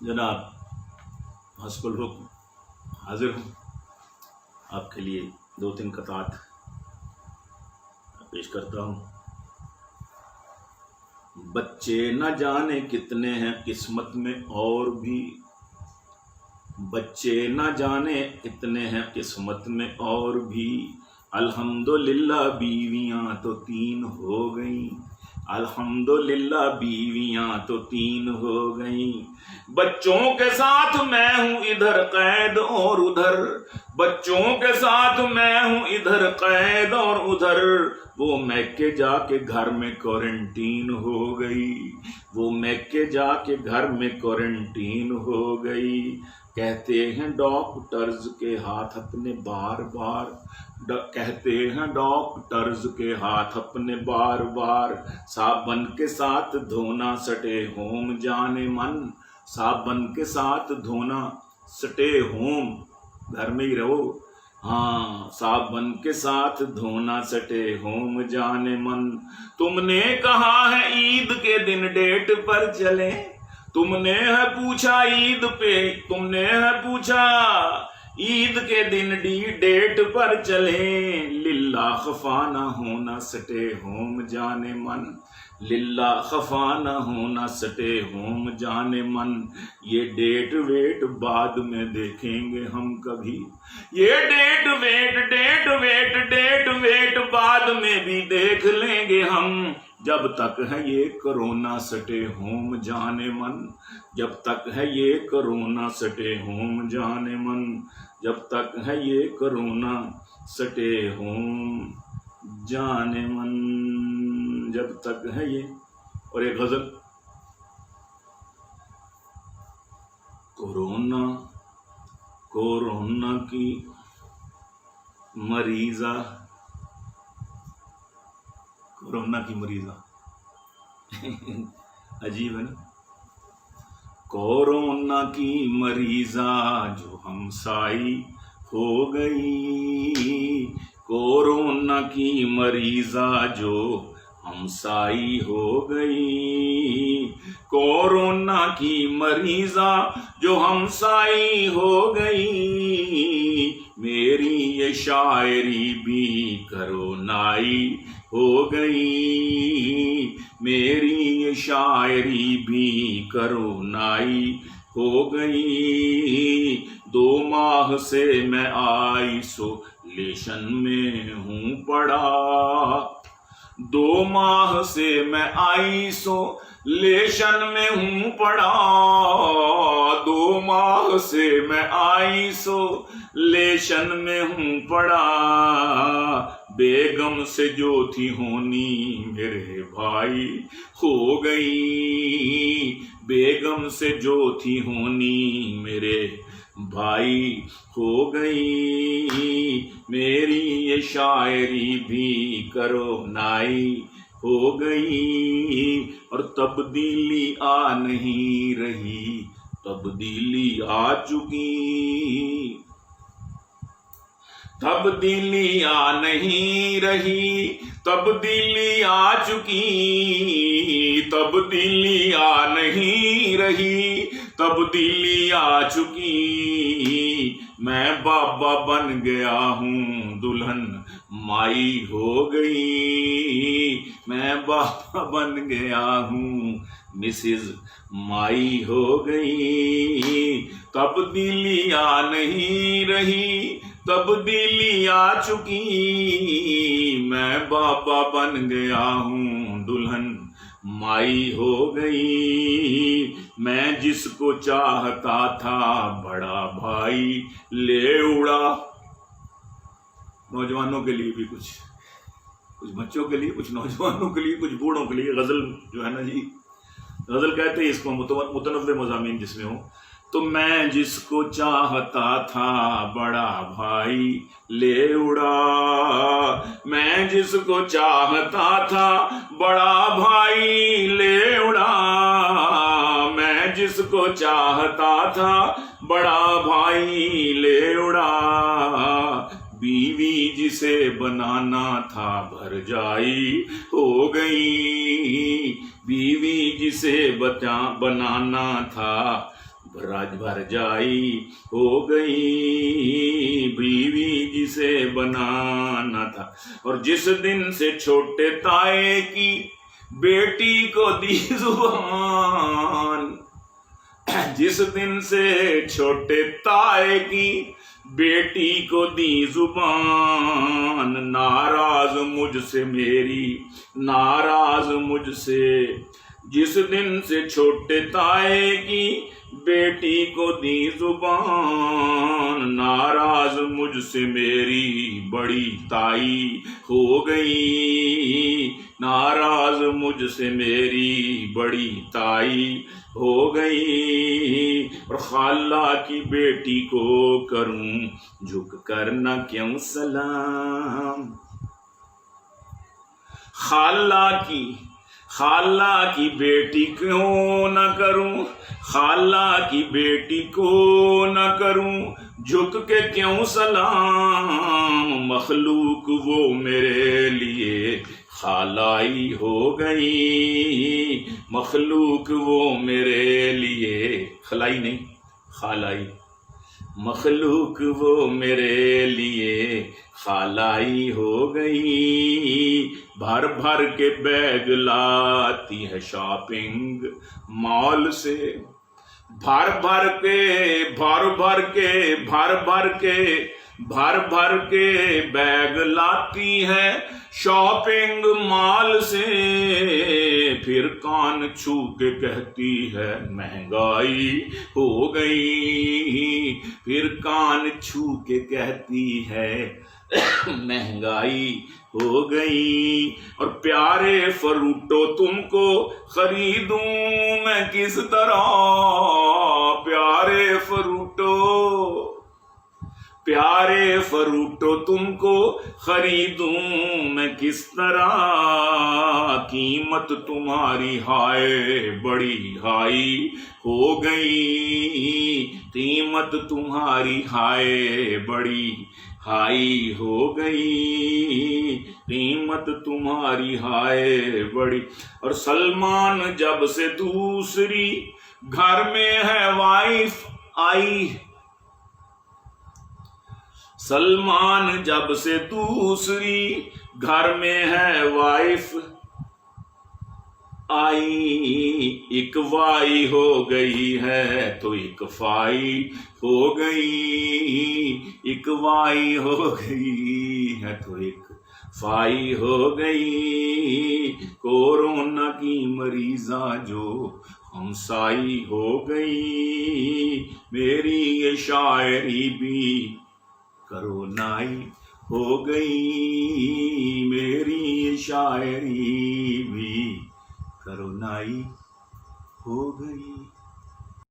जनाब हस्बुल हुक्म हाजिर हूँ आपके लिए 2-3 कतात पेश करता हूँ। बच्चे न जाने कितने हैं किस्मत में और भी, बच्चे न जाने कितने हैं किस्मत में और भी, अल्हम्दुलिल्लाह बीवियां तो 3 हो गई, अल्हम्दुलिल्लाह बीवियां तो 3 हो गई। बच्चों के साथ मैं हूँ इधर कैद और उधर, बच्चों के साथ मैं हूँ इधर कैद और उधर, वो मैके जाके घर में क्वारंटीन हो गई, वो मैके जाके घर में क्वारंटीन हो गई। कहते हैं डॉक्टर्स के हाथ अपने बार बार, कहते हैं डॉक्टर्स के हाथ अपने बार बार, साबन के साथ धोना सटे होम जाने मन, साबन के साथ धोना सटे होम, घर में ही रहो, हाँ साबन के साथ धोना सटे होम जाने मन। तुमने कहा है ईद के दिन डेट पर चले, तुमने है पूछा ईद पे, तुमने है पूछा ईद के दिन डेट पर चले, लिल्ला खफा न होना सटे होम जाने मन, लिल्ला खफा न होना सटे होम जाने मन। ये डेट वेट बाद में देखेंगे हम कभी, ये डेट वेट बाद में भी देख लेंगे हम, जब तक है ये कोरोना सटे होम जाने मन, जब तक है ये कोरोना सटे होम जाने मन, जब तक है ये कोरोना सटे होम जाने मन, जब तक है ये। और एक गजल, कोरोना कोरोना की मरीजा, कोरोना की मरीजा अजीब है ना। कोरोना की मरीजा जो हमसाई हो गई, कोरोना की मरीजा जो हमसाई हो गई, कोरोना की मरीजा जो हमसाई हो गई, मेरी ये शायरी भी करोनाई हो गई, मेरी ये शायरी भी करोनाई हो गई। 2 माह से मैं आइसोलेशन में हूँ पड़ा, 2 माह से मैं आइसोलेशन में हूँ पड़ा, 2 माह से मैं आइसोलेशन में हूँ पड़ा। बेगम से जो थी होनी मेरे भाई हो गई, बेगम से जो थी होनी मेरे भाई हो गई, मेरी ये शायरी भी करोनाई हो गई। और तब्दीली आ नहीं रही, तब्दीली आ चुकी, तब्दीली आ नहीं रही, तब्दीली आ चुकी, तब्दीली आ नहीं रही, तब्दीली आ चुकी। मैं बाबा बन गया हूँ दुल्हन माई हो गई, मैं बाबा बन गया हूँ मिसिज माई हो गई। तब्दीली आ नहीं रही, तब्दीली आ चुकी, मैं बाबा बन गया हूँ दुल्हन माई हो गई। मैं जिसको चाहता था बड़ा भाई ले उड़ा। नौजवानों के लिए भी कुछ बच्चों के लिए, कुछ नौजवानों के लिए, कुछ बूढ़ों के लिए गजल जो है ना जी, गजल कहते हैं इसको मुतनव्वे मज़ामीन जिसमें हो। तो मैं जिसको चाहता था बड़ा भाई ले उड़ा, मैं जिसको चाहता था बड़ा भाई ले उड़ा, मैं जिसको चाहता था बड़ा भाई ले उड़ा। बीवी जिसे बनाना था भर जाई हो गई, बीवी जिसे बनाना था भर जाई हो गई बीवी जिसे बनाना था। और जिस दिन से छोटे ताए की बेटी को दी जुबान, जिस दिन से छोटे ताए की बेटी को दी जुबान, नाराज मुझसे मेरी नाराज मुझसे, जिस दिन से छोटे ताए की बेटी को दी जुबान, नाराज मुझसे मेरी बड़ी ताई हो गई, नाराज मुझसे मेरी बड़ी ताई हो गई। और खाला की बेटी को करूं झुक कर न क्यों सलाम, खाला की बेटी क्यों न करूं, खाला की बेटी को न करूं झुक के क्यों सलाम, मखलूक वो मेरे लिए खालाई हो गई, मखलूक वो मेरे लिए खलाई नहीं खालाई, मखलूक वो मेरे लिए खालाई हो गई। भर भर के बैग लाती है शॉपिंग मॉल से, भर भर के बैग लाती है शॉपिंग मॉल से, फिर कान छू के कहती है महंगाई हो गई, फिर कान छू के कहती है महंगाई हो गई। और प्यारे फरूटो तुमको खरीदूं मैं किस तरह, प्यारे फरूटो तुमको खरीदूं मैं किस तरह, कीमत तुम्हारी हाय बड़ी हाई हो गई, कीमत तुम्हारी हाय बड़ी हाई हो गई, कीमत तुम्हारी हाय बड़ी। और सलमान जब से दूसरी घर में है वाइफ आई, सलमान जब से दूसरी घर में है वाइफ आई, एक वाई हो गई है तो एक फाई हो गई, एक वाई हो गई है तो एक फाई हो गई। कोरोना की मरीजा जो हमसाई हो गई, मेरी ये शायरी भी करोनाई हो गई, मेरी ये शायरी भी करोनाई हो गई।